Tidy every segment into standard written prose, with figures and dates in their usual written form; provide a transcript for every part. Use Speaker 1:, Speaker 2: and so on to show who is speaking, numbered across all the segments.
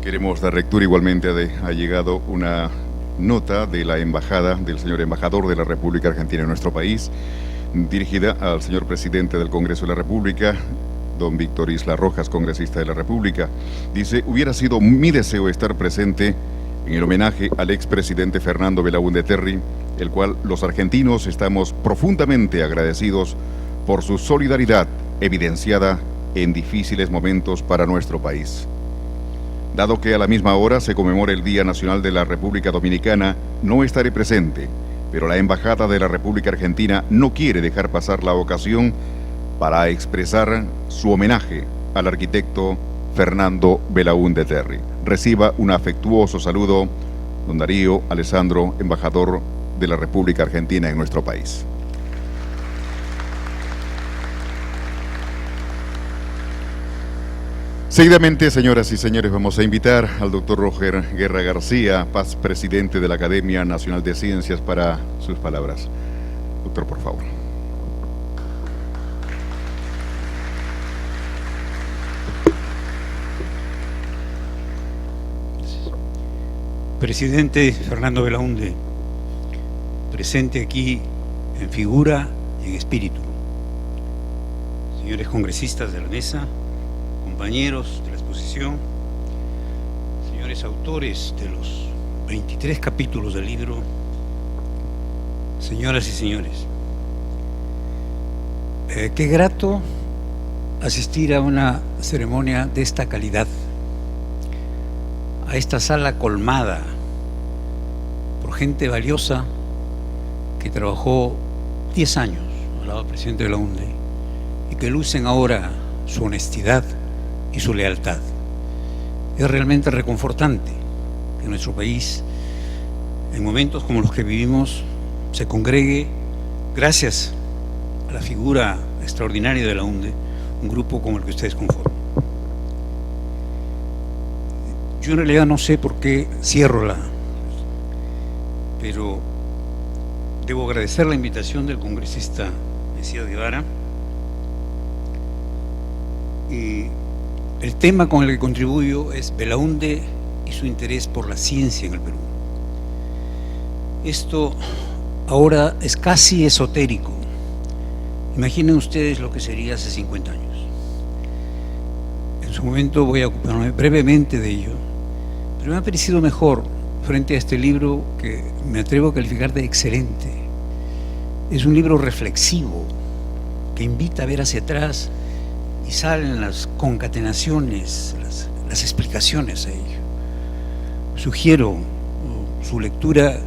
Speaker 1: Queremos dar lectura igualmente. Ha llegado una nota de la embajada del señor embajador de la República Argentina en nuestro país, dirigida al señor presidente del Congreso de la República, don Víctor Isla Rojas, congresista de la República. Dice: hubiera sido mi deseo estar presente en el homenaje al expresidente Fernando Belaúnde Terry, el cual los argentinos estamos profundamente agradecidos por su solidaridad evidenciada en difíciles momentos para nuestro país. Dado que a la misma hora se conmemora el Día Nacional de la República Dominicana, no estaré presente, pero la Embajada de la República Argentina no quiere dejar pasar la ocasión para expresar su homenaje al arquitecto Fernando Belaúnde Terry. Reciba un afectuoso saludo, don Darío Alessandro, embajador de la República Argentina en nuestro país. Seguidamente, señoras y señores, vamos a invitar al doctor Roger Guerra García, Paz, presidente de la Academia Nacional de Ciencias, para sus palabras. Doctor, por favor.
Speaker 2: Presidente Fernando Belaúnde, presente aquí en figura y en espíritu. Señores congresistas de la mesa, compañeros de la exposición, señores autores de los 23 capítulos del libro, señoras y señores, qué grato asistir a una ceremonia de esta calidad, a esta sala colmada por gente valiosa que trabajó 10 años al lado del presidente Belaúnde y que lucen ahora su honestidad y su lealtad. Es realmente reconfortante que nuestro país, en momentos como los que vivimos, se congregue, gracias a la figura extraordinaria de Belaúnde, un grupo como el que ustedes conforman. Yo en realidad no sé por qué cierro pero debo agradecer la invitación del congresista Mesías Guevara, y el tema con el que contribuyo es Belaúnde y su interés por la ciencia en el Perú. Esto ahora es casi esotérico. Imaginen ustedes lo que sería hace 50 años. En su momento voy a ocuparme brevemente de ello, pero me ha parecido mejor frente a este libro, que me atrevo a calificar de excelente. Es un libro reflexivo que invita a ver hacia atrás y salen las concatenaciones, las explicaciones a ello. Sugiero su lectura.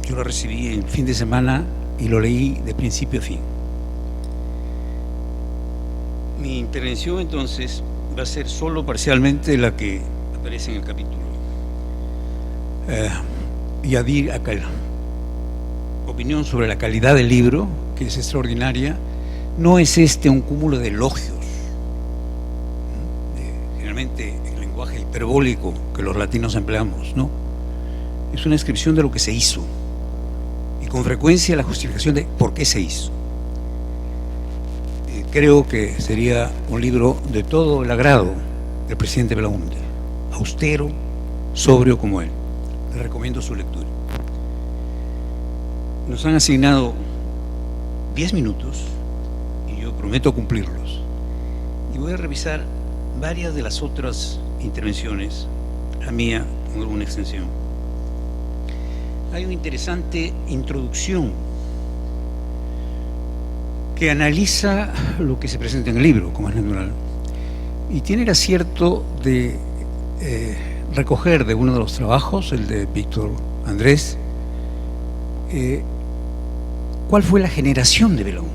Speaker 2: Yo lo recibí el fin de semana y lo leí de principio a fin. Mi intervención entonces va a ser solo parcialmente la que aparece en el capítulo. Y a dir acá opinión sobre la calidad del libro, que es extraordinaria. No es un cúmulo de elogios, generalmente el lenguaje hiperbólico que los latinos empleamos, no. Es una descripción de lo que se hizo y con frecuencia la justificación de por qué se hizo. Creo que sería un libro de todo el agrado del presidente Belaúnde, austero, sobrio como él. Les recomiendo su lectura. Nos han asignado 10 minutos y yo prometo cumplirlos. Y voy a revisar varias de las otras intervenciones, la mía con alguna extensión. Hay una interesante introducción que analiza lo que se presenta en el libro, como es natural, y tiene el acierto de recoger de uno de los trabajos, el de Víctor Andrés, cuál fue la generación de Belaúnde.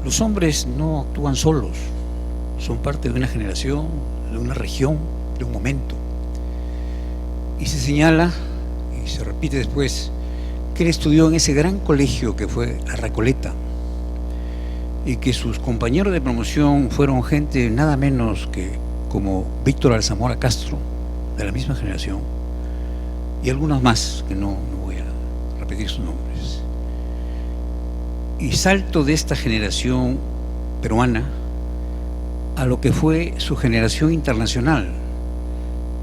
Speaker 2: Los hombres no actúan solos, son parte de una generación, de una región, de un momento. Y se señala, y se repite después, que él estudió en ese gran colegio que fue La Recoleta, y que sus compañeros de promoción fueron gente nada menos que como Víctor Alzamora Castro, de la misma generación, y algunos más que no voy a repetir sus nombres. Y salto de esta generación peruana a lo que fue su generación internacional,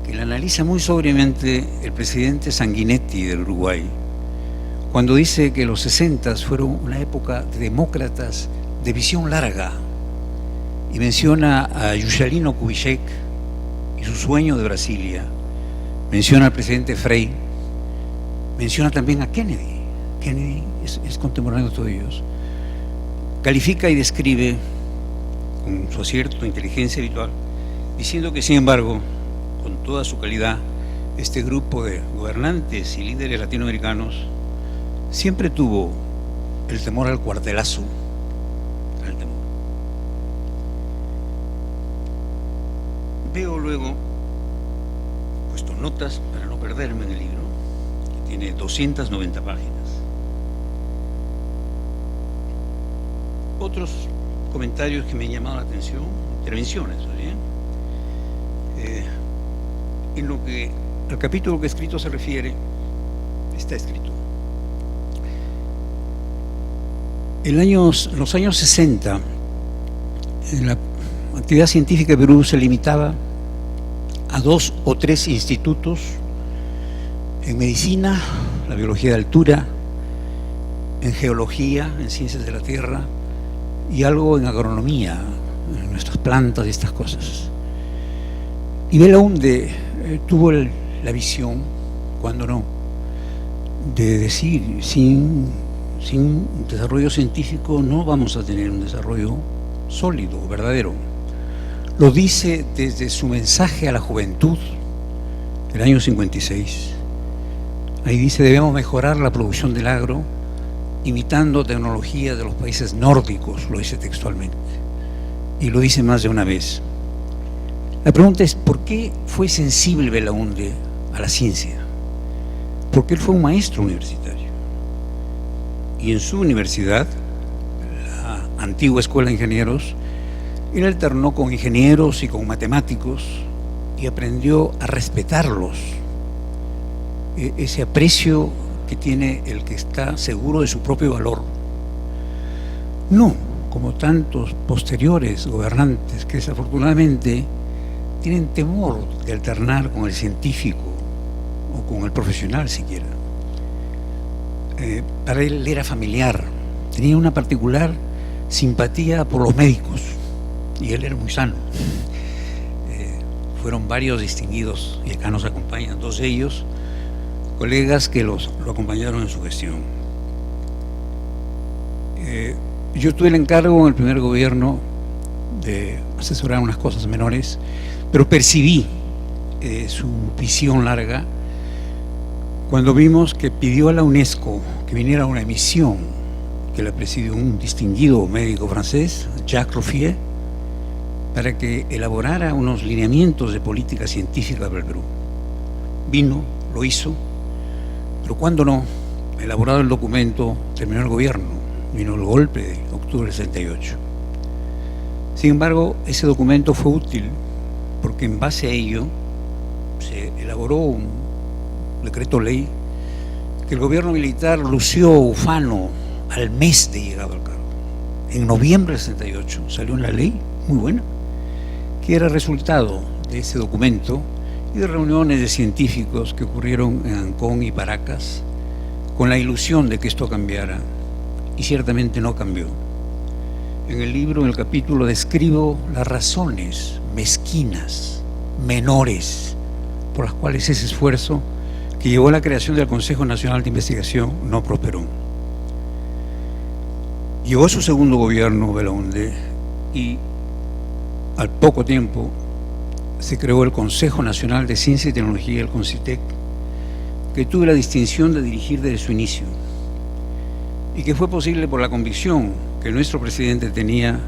Speaker 2: que la analiza muy sobriamente el presidente Sanguinetti del Uruguay, cuando dice que los 60 fueron una época de demócratas de visión larga, y menciona a Juscelino Kubitschek y su sueño de Brasilia, menciona al presidente Frei, menciona también a Kennedy. Kennedy es contemporáneo de todos ellos. Califica y describe con su acierto, inteligencia habitual, diciendo que, sin embargo, con toda su calidad, este grupo de gobernantes y líderes latinoamericanos siempre tuvo el temor al cuartelazo, el temor. Veo luego, puesto notas para no perderme en el libro, que tiene 290 páginas. Otros comentarios que me han llamado la atención, intervenciones, ¿sí? En lo que al capítulo que he escrito se refiere, está escrito. Los años 60, la actividad científica de Perú se limitaba a 2 o 3 institutos en medicina, la biología de altura, en geología, en ciencias de la tierra, y algo en agronomía, en nuestras plantas y estas cosas. Y Belaúnde tuvo la visión, cuando no, de decir, sin desarrollo científico no vamos a tener un desarrollo sólido, verdadero. Lo dice desde su mensaje a la juventud del año 56. Ahí dice: debemos mejorar la producción del agro imitando tecnología de los países nórdicos, lo dice textualmente, y lo dice más de una vez. La pregunta es: ¿por qué fue sensible Belaúnde a la ciencia? Porque él fue un maestro universitario, y en su universidad, la antigua Escuela de Ingenieros, él alternó con ingenieros y con matemáticos y aprendió a respetarlos, ese aprecio que tiene el que está seguro de su propio valor. No como tantos posteriores gobernantes que desafortunadamente tienen temor de alternar con el científico o con el profesional siquiera. Para él era familiar, tenía una particular simpatía por los médicos y él era muy sano. Fueron varios distinguidos, y acá nos acompañan 2 de ellos, colegas que lo acompañaron en su gestión. Yo tuve el encargo en el primer gobierno de asesorar unas cosas menores, pero percibí su visión larga cuando vimos que pidió a la UNESCO que viniera una misión que la presidió un distinguido médico francés, Jacques Ruffier, para que elaborara unos lineamientos de política científica para el Perú. Vino, lo hizo, pero cuando no, elaborado el documento, terminó el gobierno, vino el golpe de octubre del 68. Sin embargo, ese documento fue útil porque en base a ello se elaboró un decreto ley que el gobierno militar lució ufano al mes de llegado al cargo. En noviembre del 68 salió una ley muy buena, que era resultado de ese documento y de reuniones de científicos que ocurrieron en Ancón y Paracas con la ilusión de que esto cambiara, y ciertamente no cambió. En el libro, en el capítulo, describo las razones mezquinas, menores, por las cuales ese esfuerzo que llevó a la creación del Consejo Nacional de Investigación no prosperó. Llegó su segundo gobierno, Belaúnde, y al poco tiempo se creó el Consejo Nacional de Ciencia y Tecnología, el CONCITEC, que tuve la distinción de dirigir desde su inicio, y que fue posible por la convicción que nuestro presidente tenía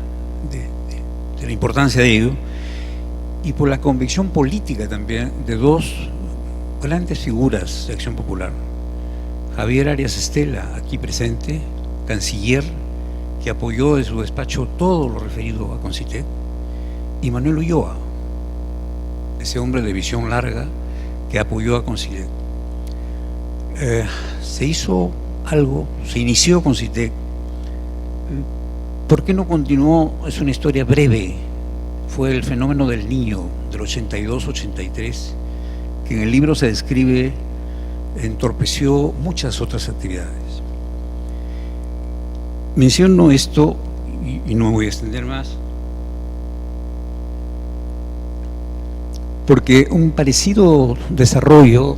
Speaker 2: de la importancia de ello, y por la convicción política también de 2 grandes figuras de Acción Popular: Javier Arias Estela, aquí presente, canciller, que apoyó de su despacho todo lo referido a CONCITEC, y Manuel Ulloa, ese hombre de visión larga que apoyó a CONCITEC. Se hizo algo, se inició CONCITEC. ¿Por qué no continuó? Es una historia breve. fue el fenómeno del Niño del 82-83, que en el libro se describe entorpeció muchas otras actividades. Menciono esto y no me voy a extender más, porque un parecido desarrollo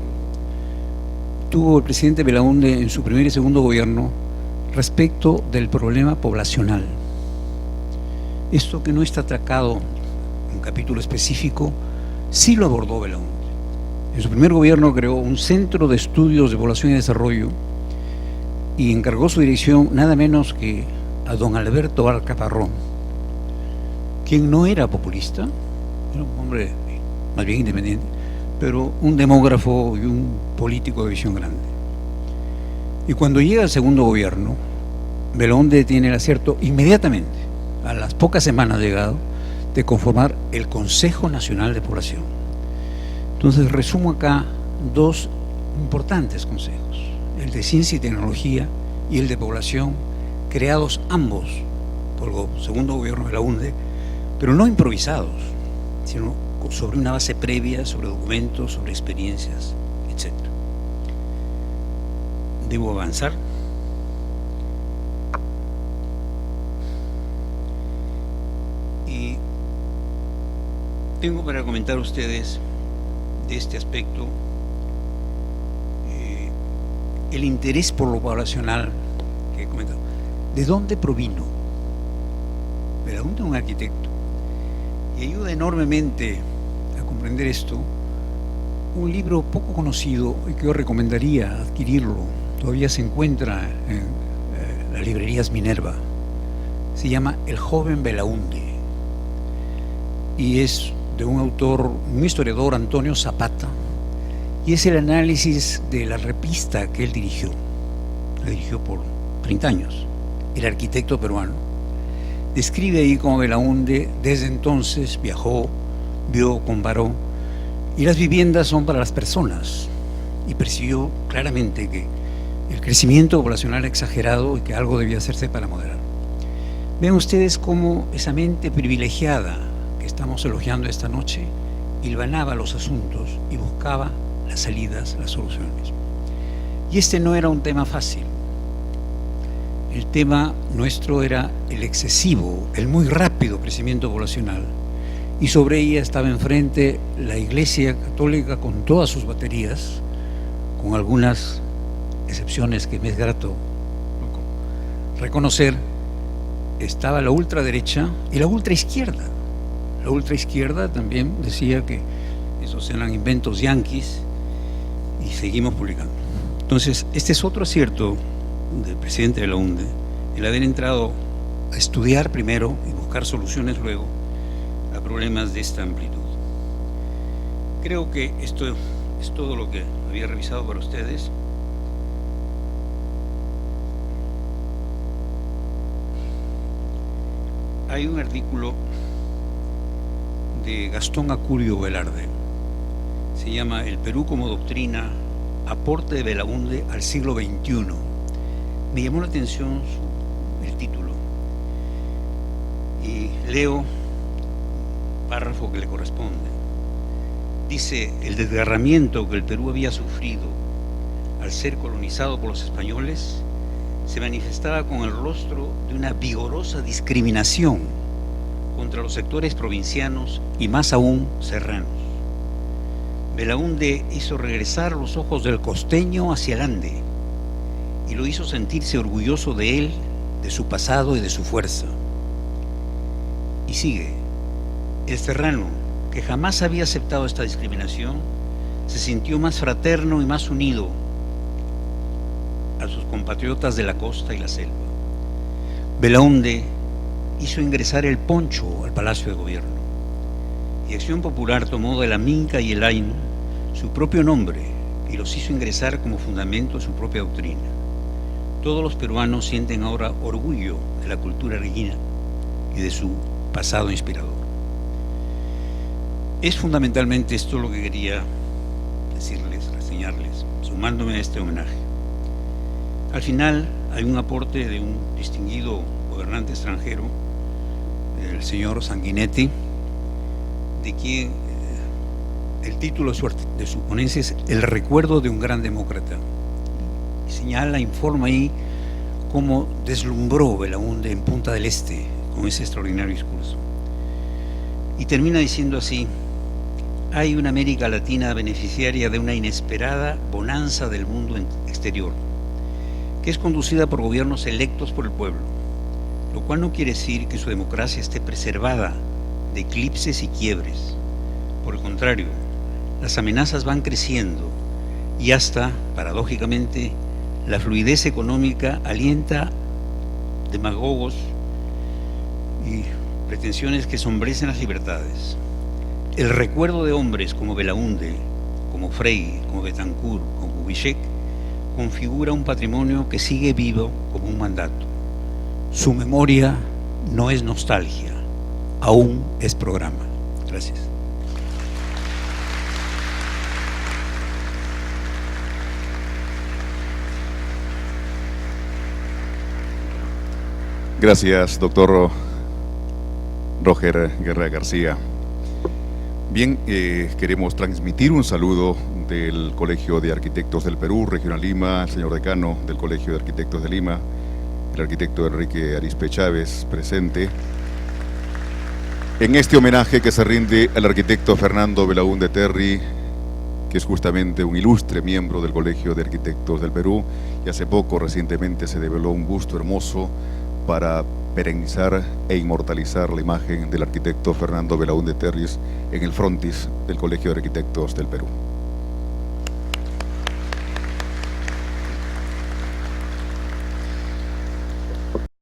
Speaker 2: tuvo el presidente Belaúnde en su primer y segundo gobierno respecto del problema poblacional. Esto que no está atracado en un capítulo específico, sí lo abordó Belaúnde. En su primer gobierno creó un centro de estudios de población y desarrollo y encargó su dirección nada menos que a don Alberto Alcaparrón, quien no era populista, era un hombre más bien independiente, pero un demógrafo y un político de visión grande. Y cuando llega el segundo gobierno, Belaúnde tiene el acierto inmediatamente, a las pocas semanas llegado, de conformar el Consejo Nacional de Población. Entonces resumo acá dos importantes consejos, el de Ciencia y Tecnología y el de Población, creados ambos por el segundo gobierno de Belaúnde, pero no improvisados, sino sobre una base previa, sobre documentos, sobre experiencias, etc. ¿Debo avanzar? Y tengo para comentar a ustedes de este aspecto el interés por lo poblacional que he comentado. ¿De dónde provino? Belaúnde es un arquitecto y ayuda enormemente a comprender esto un libro poco conocido y que yo recomendaría adquirirlo. Todavía se encuentra en las librerías Minerva. Se llama El joven Belaúnde y es de un autor, un historiador, Antonio Zapata, y es el análisis de la revista que él dirigió. La dirigió por 30 años, el arquitecto peruano. Describe ahí cómo Belaúnde desde entonces viajó, vio, comparó, y las viviendas son para las personas, y percibió claramente que el crecimiento poblacional era exagerado y que algo debía hacerse para moderar. Vean ustedes cómo esa mente privilegiada que estamos elogiando esta noche hilvanaba los asuntos y buscaba las salidas, las soluciones. Y este no era un tema fácil. El tema nuestro era el excesivo, el muy rápido crecimiento poblacional, y sobre ella estaba enfrente la Iglesia Católica con todas sus baterías, con algunas excepciones que me es grato reconocer. Estaba la ultraderecha y la ultraizquierda. La ultraizquierda también decía que esos eran inventos yanquis y seguimos publicando. Entonces, este es otro acierto del presidente Belaúnde, el haber entrado a estudiar primero y buscar soluciones luego a problemas de esta amplitud. Creo que esto es todo lo que había revisado para ustedes. Hay un artículo de Gastón Acurio Velarde, se llama El Perú como doctrina, aporte de Belaúnde al siglo XXI. Me llamó la atención el título y leo el párrafo que le corresponde. Dice: el desgarramiento que el Perú había sufrido al ser colonizado por los españoles se manifestaba con el rostro de una vigorosa discriminación contra los sectores provincianos y más aún serranos. Belaúnde hizo regresar los ojos del costeño hacia el Ande y lo hizo sentirse orgulloso de él, de su pasado y de su fuerza. Y sigue: el serrano, que jamás había aceptado esta discriminación, se sintió más fraterno y más unido a sus compatriotas de la costa y la selva. Belaúnde hizo ingresar el poncho al Palacio de Gobierno y Acción Popular tomó de la Minca y el Ainu su propio nombre y los hizo ingresar como fundamento de su propia doctrina. Todos los peruanos sienten ahora orgullo de la cultura ariguina y de su pasado inspirador. Es fundamentalmente esto lo que quería decirles, reseñarles, sumándome a este homenaje. Al final hay un aporte de un distinguido gobernante extranjero, el señor Sanguinetti, de quien el título de su ponencia es El recuerdo de un gran demócrata. Y señala, informa ahí cómo deslumbró Belaúnde en Punta del Este con ese extraordinario discurso. Y termina diciendo así: hay una América Latina beneficiaria de una inesperada bonanza del mundo exterior, que es conducida por gobiernos electos por el pueblo, lo cual no quiere decir que su democracia esté preservada de eclipses y quiebres. Por el contrario, las amenazas van creciendo y hasta, paradójicamente, la fluidez económica alienta demagogos y pretensiones que sombrecen las libertades. El recuerdo de hombres como Belaúnde, como Frei, como Betancourt, como Kubitschek, configura un patrimonio que sigue vivo como un mandato. Su memoria no es nostalgia, aún es programa. Gracias.
Speaker 1: Gracias, doctor Roger Guerra García. Bien, queremos transmitir un saludo del Colegio de Arquitectos del Perú, Regional Lima, al señor decano del Colegio de Arquitectos de Lima, el arquitecto Enrique Arizpe Chávez, presente, en este homenaje que se rinde al arquitecto Fernando Belaúnde Terry, que es justamente un ilustre miembro del Colegio de Arquitectos del Perú, y hace poco, recientemente, se develó un busto hermoso para perennizar e inmortalizar la imagen del arquitecto Fernando Belaúnde Terry en el frontis del Colegio de Arquitectos del Perú.